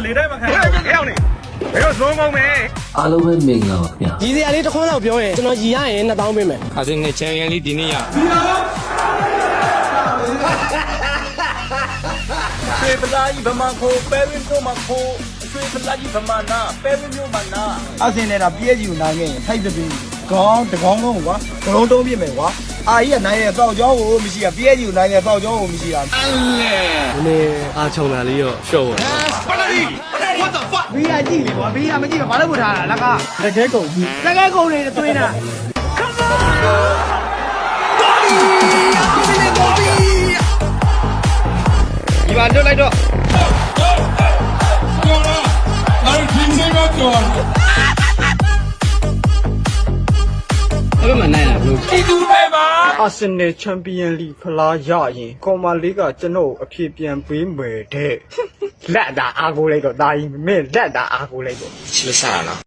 လေတိုင်းမခံဘူး။ကြောက်နေ။ဘယ်တော့သုံးကောင်းမယ်။ အားလုံးပဲမင်္ဂလာပါခင်ဗျာ ဒီစရာလေးတစ်ခွန်းလောက်ပြောရင်ကျွန်တော်ရည်ရရင်2000ပေးမယ် ခါစင်းနဲ့ချန်ရန်လေးဒီနေ့ရ ရွှေပလာကြီးဗမာခိုပဲဝင်းတို့မှာခိုရွှေပလာကြီးဗမာနာပဲဝင်းတို့မှာနာအစင်းနေတာပြည့်ကြီးကိုနိုင်ခဲ့ရင်ထိုက်တဲ့ပြီးခေါင်းတကောင်းကောင်းကွာကလုံးတုံးပြစ်မယ်ကွာအာကြီးကနိုင်ရဲ့တောက်ကြောင်းကိုမရှိတာပြည့်ကြီးကိုနိုင်ရဲ့တောက်ကြောင်းကိုမရှိတာ ဒီနေ့အားချုံတာလေးရောရှော့ပါ ဘီးရကြည့်လေကွာဘီးရမကြည့်ဘာလို့ပို့ထားတာလက်ကတကယ်ကုန်ကြီးတကယ်ကုန်နေသွင်းတာဒီမှာလွတ်လိုက်တော့ အဲ့မှာနိုင်လားဘလို့ အာဆင်နယ်ချန်ပီယံလိဖလားရရင်ကော်မာလေးကကျွန်တော်အဖြစ်ပြန်ပေးမယ်တဲ့လက်တာအားကိုးလိုက်တော့ဒါကြီးမင်းလက်တာအားကိုးလိုက်တော့ ချစ်လို့စားရနော်